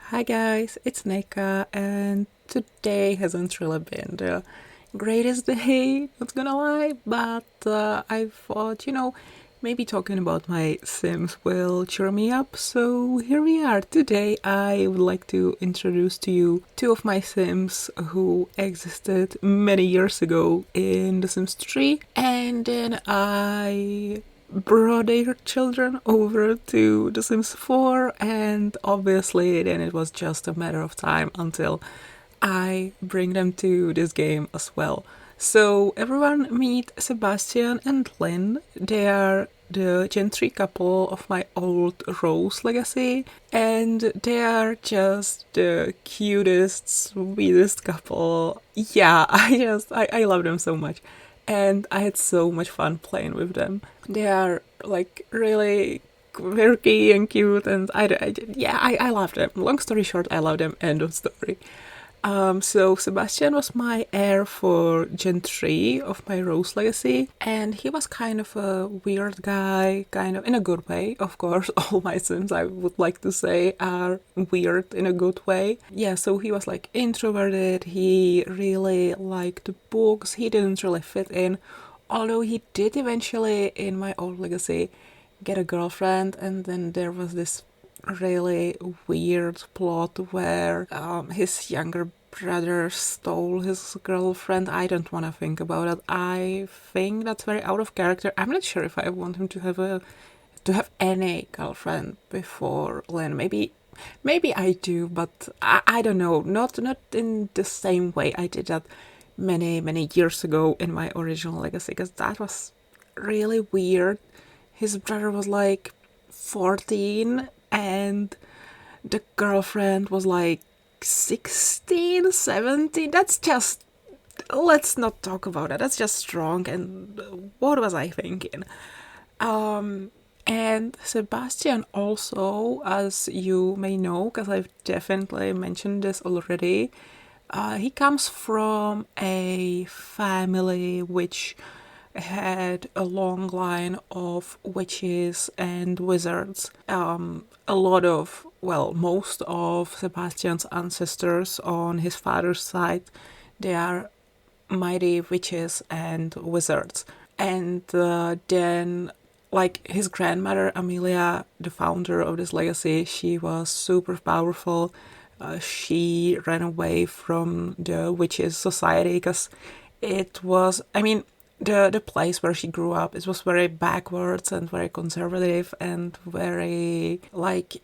Hi guys, it's Nika, and today hasn't really been the greatest day, not gonna lie, but I thought, maybe talking about my Sims will cheer me up, so here we are. Today I would like to introduce to you two of my Sims who existed many years ago in The Sims 3, and then I brought their children over to The Sims 4, and obviously then it was just a matter of time until I bring them to this game as well. So everyone meet Sebastian and Lynn. They are the Gen 3 couple of my old Rose legacy, and they are just the cutest, sweetest couple. Yeah, I love them so much. And I had so much fun playing with them. They are like really quirky and cute, and I love them. Long story short, I love them. End of story. So Sebastian was my heir for Gen 3 of my Rose Legacy, and he was kind of a weird guy, kind of in a good way, of course. All my Sims, I would like to say, are weird in a good way. Yeah, so he was like introverted, he really liked books, he didn't really fit in, although he did eventually, in my old Legacy, get a girlfriend, and then there was this really weird plot where his younger brother stole his girlfriend. I don't want to think about it. I think that's very out of character. I'm not sure if I want him to have any girlfriend before Lynn. Maybe I do, but I don't know. Not in the same way I did that many years ago in my original Legacy, because that was really weird. His brother was like 14 and the girlfriend was like 16, 17. That's just, let's not talk about it. That's just strong. And what was I thinking? And Sebastian also, as you may know, because I've definitely mentioned this already, he comes from a family which had a long line of witches and wizards. A lot of, well, most of Sebastian's ancestors on his father's side, they are mighty witches and wizards. And then, like, his grandmother, Amelia, the founder of this legacy, she was super powerful. She ran away from the witches' society because it was, I mean, the place where she grew up, it was very backwards and very conservative and very, like,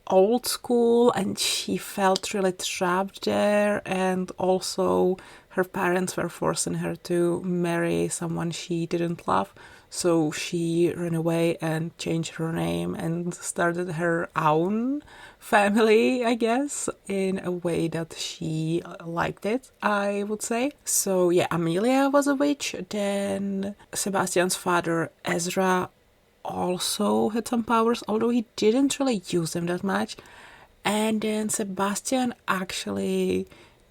old school, and she felt really trapped there. And also her parents were forcing her to marry someone she didn't love, so she ran away and changed her name and started her own family, I guess, in a way that she liked it, I would say. So yeah, Amelia was a witch. Then Sebastian's father, Ezra, also had some powers, although he didn't really use them that much. And then Sebastian actually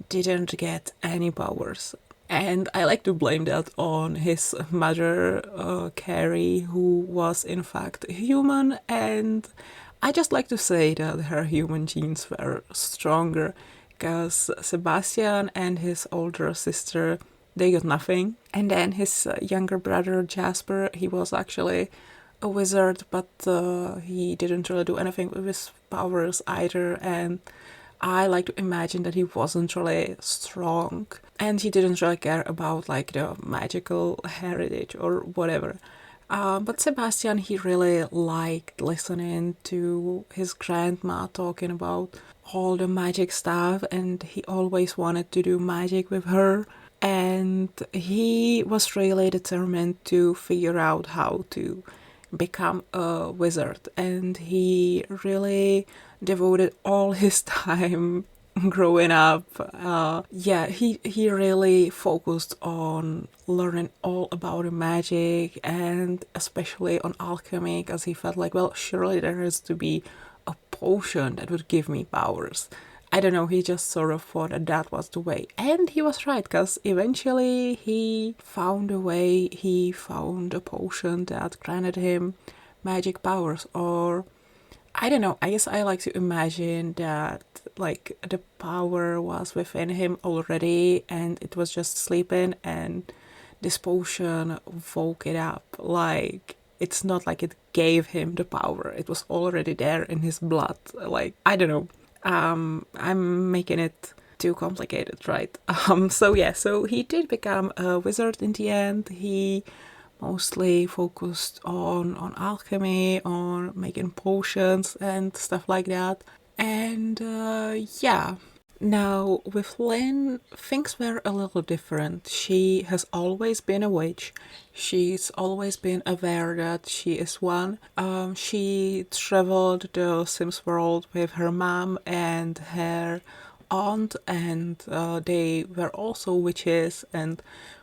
didn't get any powers. And I like to blame that on his mother, Carrie, who was in fact human. And I just like to say that her human genes were stronger, because Sebastian and his older sister, they got nothing. And then his younger brother, Jasper, he was actually a wizard, but he didn't really do anything with his powers either. And I like to imagine that he wasn't really strong, and he didn't really care about like the magical heritage or whatever. But Sebastian, he really liked listening to his grandma talking about all the magic stuff, and he always wanted to do magic with her. And he was really determined to figure out how to become a wizard, and he really devoted all his time growing up. He really focused on learning all about the magic, and especially on alchemy, because he felt like, well, surely there has to be a potion that would give me powers. I don't know, he just sort of thought that that was the way. And he was right, because eventually he found a way, he found a potion that granted him magic powers, or I don't know, I guess I like to imagine that like the power was within him already and it was just sleeping, and this potion woke it up. Like, it's not like it gave him the power, it was already there in his blood. Like, I don't know. I'm making it too complicated, right? So he did become a wizard in the end. He mostly focused on alchemy, on making potions and stuff like that. And yeah. Now, with Lynn, things were a little different. She has always been a witch. She's always been aware that she is one. She traveled the Sims world with her mom and her aunt, and they were also witches, and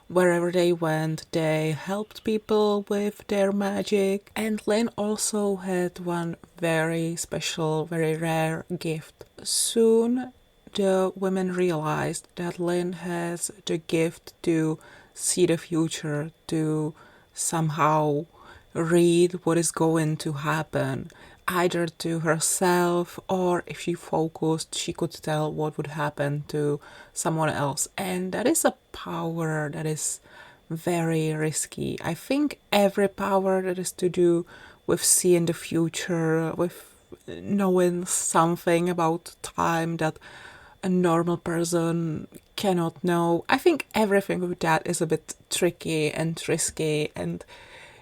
wherever they went, they helped people with their magic. And Lynn also had one very special, very rare gift. Soon, the women realized that Lynn has the gift to see the future, to somehow read what is going to happen, either to herself, or if she focused, she could tell what would happen to someone else. And that is a power that is very risky. I think every power that is to do with seeing the future, with knowing something about time that a normal person cannot know, I think everything with that is a bit tricky and risky, and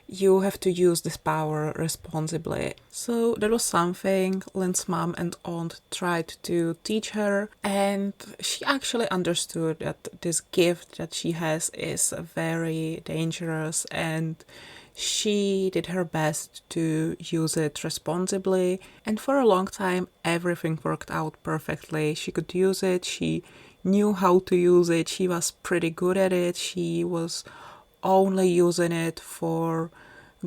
you have to use this power responsibly. So that was something Lynn's mom and aunt tried to teach her, and she actually understood that this gift that she has is very dangerous, and she did her best to use it responsibly, and for a long time everything worked out perfectly. She could use it, she knew how to use it, she was pretty good at it, she was only using it for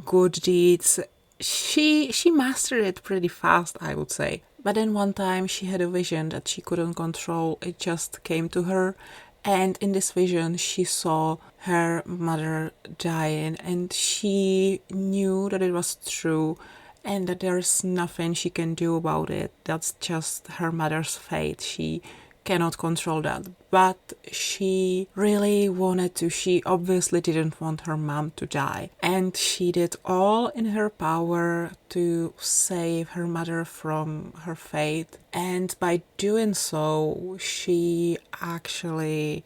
good deeds. She mastered it pretty fast, I would say. But then one time she had a vision that she couldn't control. It just came to her, and in this vision she saw her mother dying, and she knew that it was true and that there's nothing she can do about it. That's just her mother's fate. She cannot control that. But she really wanted to. She obviously didn't want her mom to die. And she did all in her power to save her mother from her fate. And by doing so, she actually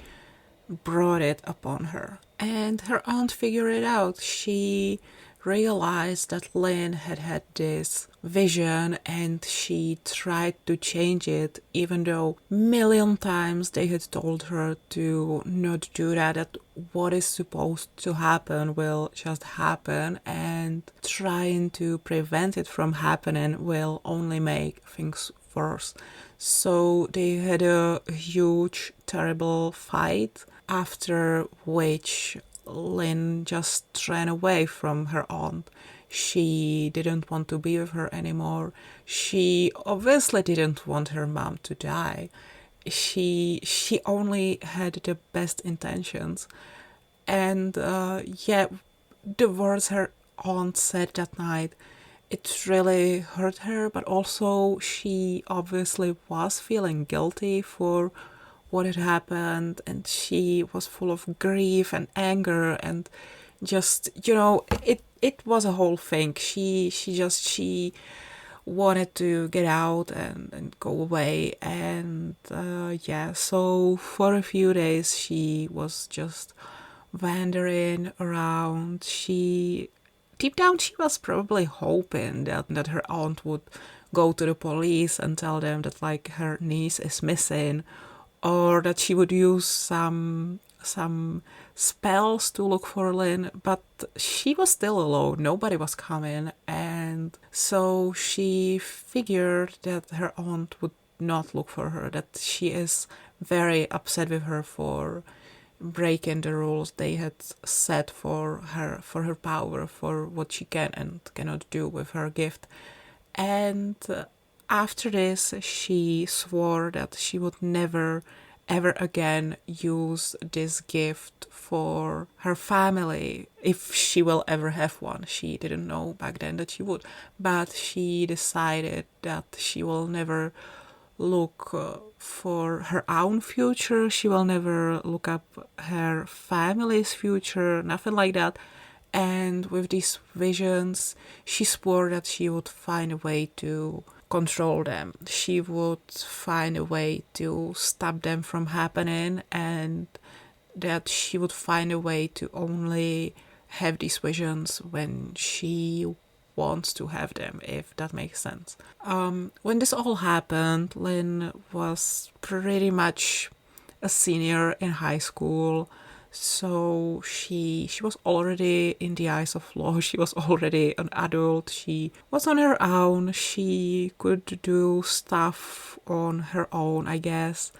brought it upon her. And her aunt figured it out. She realized that Lynn had had this vision, and she tried to change it, even though million times they had told her to not do that, that what is supposed to happen will just happen, and trying to prevent it from happening will only make things worse. So they had a huge, terrible fight, after which Lynn just ran away from her aunt. She didn't want to be with her anymore. She obviously didn't want her mom to die. She only had the best intentions. And yeah, the words her aunt said that night, it really hurt her, but also she obviously was feeling guilty for what had happened, and she was full of grief and anger, and just, it was a whole thing. She wanted to get out and go away, and yeah, so for a few days she was just wandering around. Deep down she was probably hoping that her aunt would go to the police and tell them that, like, her niece is missing, or that she would use some spells to look for Lynn, but she was still alone. Nobody was coming, and so she figured that her aunt would not look for her, that she is very upset with her for breaking the rules they had set for her power, for what she can and cannot do with her gift. And after this, she swore that she would never ever again use this gift for her family, if she will ever have one. She didn't know back then that she would, but she decided that she will never look for her own future. She will never look up her family's future, nothing like that. And with these visions, she swore that she would find a way to control them. She would find a way to stop them from happening, and that she would find a way to only have these visions when she wants to have them, if that makes sense. When this all happened, Lynn was pretty much a senior in high school. So she was already in the eyes of law. She was already an adult. She was on her own. She could do stuff on her own, I guess.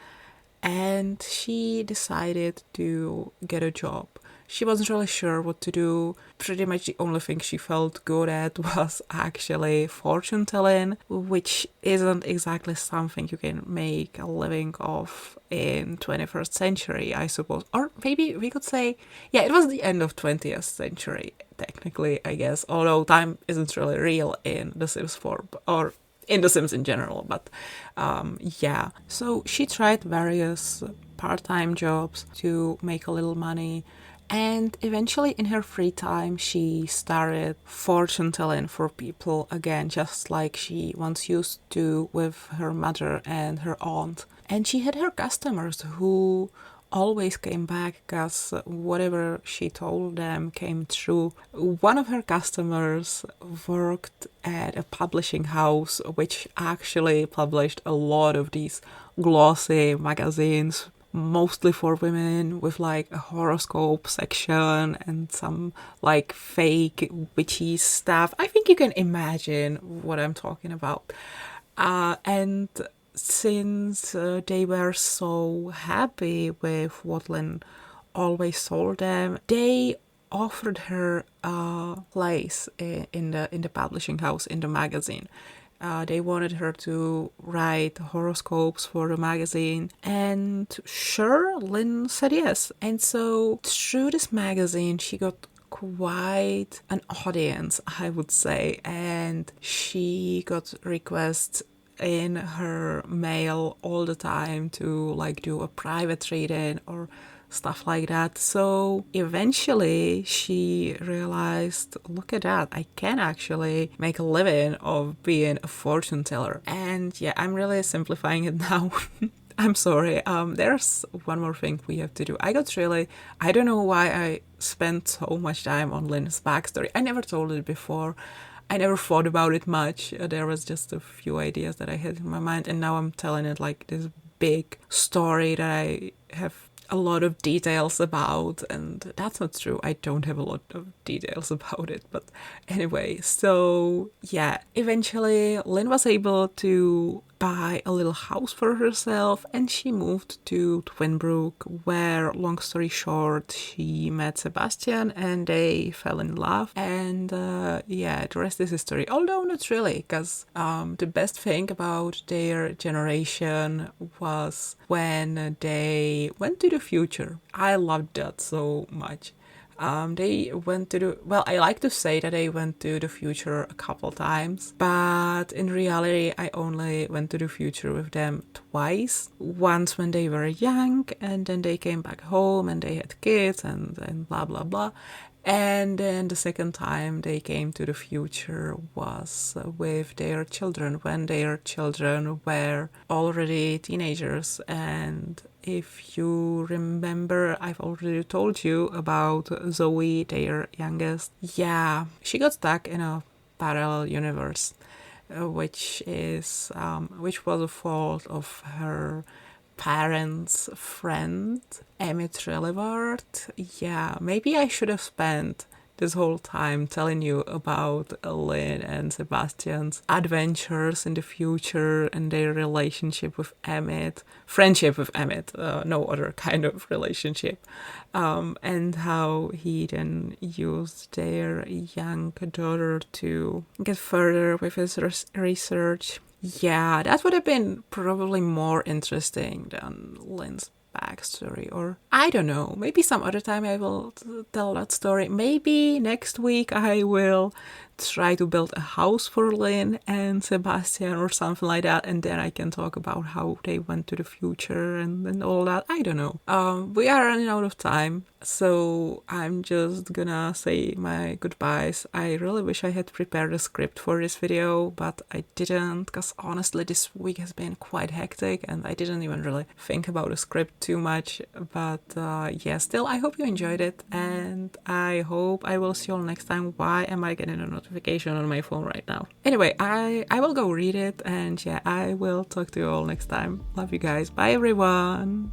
And she decided to get a job. She wasn't really sure what to do. Pretty much the only thing she felt good at was actually fortune telling, which isn't exactly something you can make a living of in 21st century, I suppose. Or maybe we could say, yeah, it was the end of 20th century, technically, I guess. Although time isn't really real in The Sims 4, or in The Sims in general, but yeah. So she tried various part-time jobs to make a little money, and eventually in her free time she started fortune telling for people again, just like she once used to with her mother and her aunt. And she had her customers who always came back because whatever she told them came true. One of her customers worked at a publishing house which actually published a lot of these glossy magazines, mostly for women, with like a horoscope section and some like fake witchy stuff. I think you can imagine what I'm talking about. And since they were so happy with what Lynn always told them, they offered her a place in the publishing house, in the magazine. They wanted her to write horoscopes for the magazine, and sure, Lynn said yes. And so through this magazine she got quite an audience, I would say, and she got requests in her mail all the time to like do a private reading or stuff like that. So eventually she realized, look at that, I can actually make a living of being a fortune teller. And yeah, I'm really simplifying it now. I'm sorry. There's one more thing we have to do. I don't know why I spent so much time on Lynn's backstory. I never told it before. I never thought about it much. There was just a few ideas that I had in my mind, and now I'm telling it like this big story that I have a lot of details about, and that's not true. I don't have a lot of details about it, but anyway, so yeah, eventually Lynn was able to buy a little house for herself, and she moved to Twinbrook, where, long story short, she met Sebastian and they fell in love. And yeah, the rest is history. Although not really, because the best thing about their generation was when they went to the future. I loved that so much. They went to I like to say that they went to the future a couple times, but in reality, I only went to the future with them twice. Once when they were young, and then they came back home and they had kids and blah, blah, blah. And then the second time they came to the future was with their children, when their children were already teenagers. And if you remember, I've already told you about Zoe, their youngest. Yeah, she got stuck in a parallel universe, which was a fault of her parents' friend, Emmett Relevart. Yeah, maybe I should have spent this whole time telling you about Lynn and Sebastian's adventures in the future and their relationship with Emmett, friendship with Emmett, no other kind of relationship, and how he then used their young daughter to get further with his research. Yeah, that would have been probably more interesting than Lynn's backstory, or I don't know, maybe some other time I will tell that story. Maybe next week I will try to build a house for Lynn and Sebastian or something like that, and then I can talk about how they went to the future and all that. I don't know. We are running out of time, so I'm just gonna say my goodbyes. I really wish I had prepared a script for this video, but I didn't, because honestly this week has been quite hectic and I didn't even really think about a script too much. But yeah, still, I hope you enjoyed it, and I hope I will see you all next time. Why am I getting a notification on my phone right now? Anyway, I will go read it, and yeah, I will talk to you all next time. Love you guys. Bye everyone.